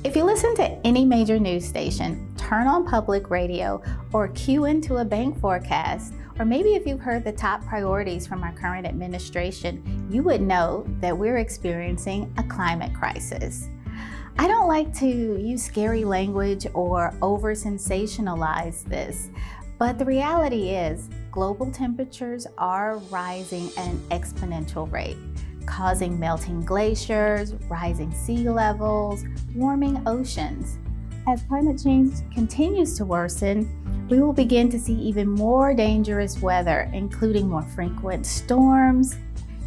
If you listen to any major news station, turn on public radio, or cue into a bank forecast, or maybe if you've heard the top priorities from our current administration, you would know that we're experiencing a climate crisis. I don't like to use scary language or over-sensationalize this, but the reality is global temperatures are rising at an exponential rate, causing melting glaciers, rising sea levels, warming oceans. As climate change continues to worsen, we will begin to see even more dangerous weather, including more frequent storms,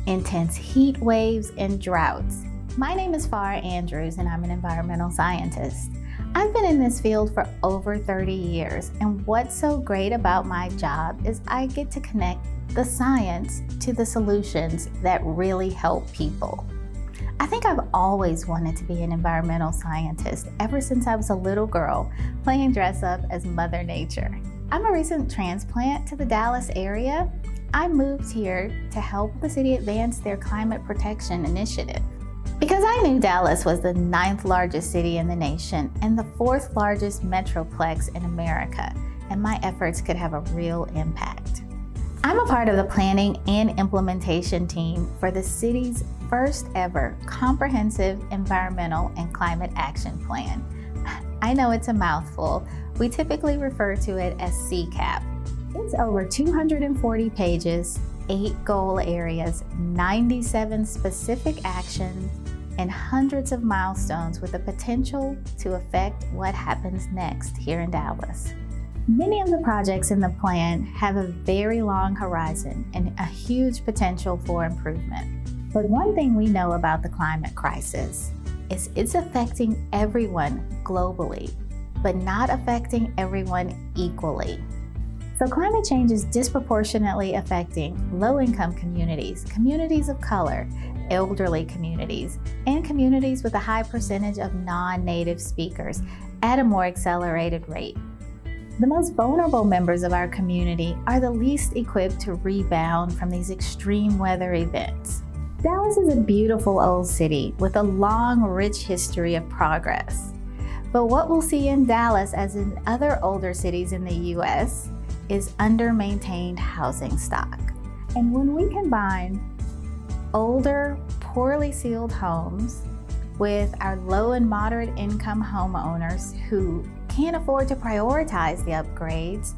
intense heat waves, and droughts. My name is Pharr and I'm an environmental scientist. I've been in this field for over 30 years, and what's so great about my job is I get to connect the science to the solutions that really help people. I think I've always wanted to be an environmental scientist ever since I was a little girl playing dress up as Mother Nature. I'm a recent transplant to the Dallas area. I moved here to help the city advance their climate protection initiative. Because I knew Dallas was the 9th largest city in the nation and the 4th largest metroplex in America, and my efforts could have a real impact. I'm a part of the planning and implementation team for the city's first ever comprehensive environmental and climate action plan. I know it's a mouthful. We typically refer to it as CCAP. It's over 240 pages, 8 goal areas, 97 specific actions, and hundreds of milestones with the potential to affect what happens next here in Dallas. Many of the projects in the plan have a very long horizon and a huge potential for improvement. But one thing we know about the climate crisis is it's affecting everyone globally, but not affecting everyone equally. So climate change is disproportionately affecting low-income communities, communities of color, elderly communities, and communities with a high percentage of non-native speakers at a more accelerated rate. The most vulnerable members of our community are the least equipped to rebound from these extreme weather events. Dallas is a beautiful old city with a long, rich history of progress. But what we'll see in Dallas, as in other older cities in the U.S., is under-maintained housing stock. And when we combine older, poorly sealed homes with our low and moderate income homeowners who can't afford to prioritize the upgrades,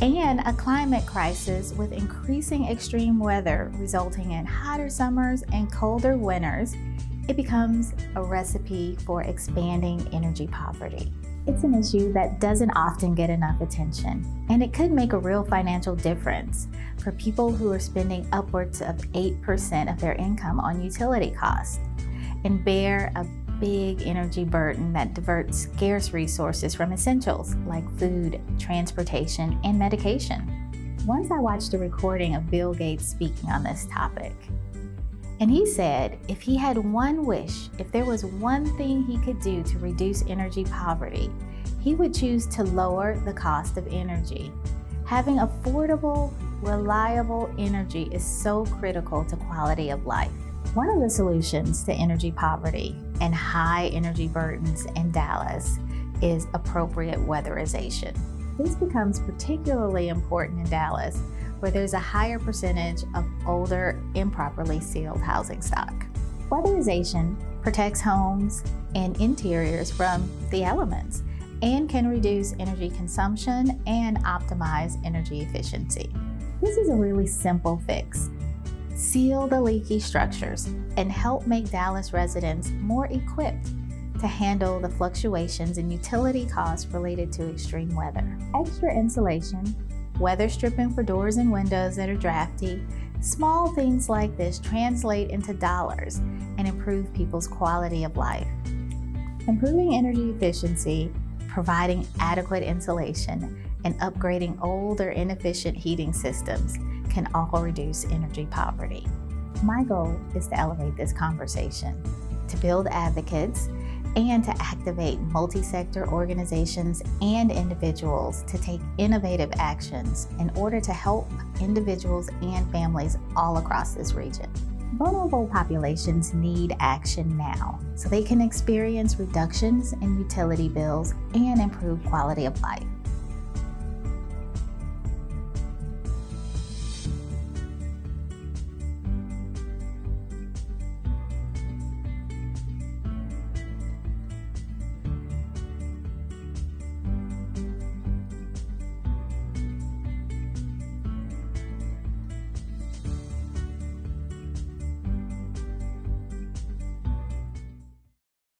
and a climate crisis with increasing extreme weather resulting in hotter summers and colder winters, it becomes a recipe for expanding energy poverty. It's an issue that doesn't often get enough attention, and it could make a real financial difference for people who are spending upwards of 8% of their income on utility costs and bear a big energy burden that diverts scarce resources from essentials like food, transportation, and medication. Once I watched a recording of Bill Gates speaking on this topic, and he said if he had one wish, if there was one thing he could do to reduce energy poverty, he would choose to lower the cost of energy. Having affordable, reliable energy is so critical to quality of life. One of the solutions to energy poverty and high energy burdens in Dallas is appropriate weatherization. This becomes particularly important in Dallas, where there's a higher percentage of older, improperly sealed housing stock. Weatherization protects homes and interiors from the elements and can reduce energy consumption and optimize energy efficiency. This is a really simple fix. Seal the leaky structures and help make Dallas residents more equipped to handle the fluctuations in utility costs related to extreme weather. Extra insulation, weather stripping for doors and windows that are drafty, small things like this translate into dollars and improve people's quality of life. Improving energy efficiency, providing adequate insulation, and upgrading old or inefficient heating systems can all reduce energy poverty. My goal is to elevate this conversation, to build advocates, and to activate multi-sector organizations and individuals to take innovative actions in order to help individuals and families all across this region. Vulnerable populations need action now so they can experience reductions in utility bills and improve quality of life.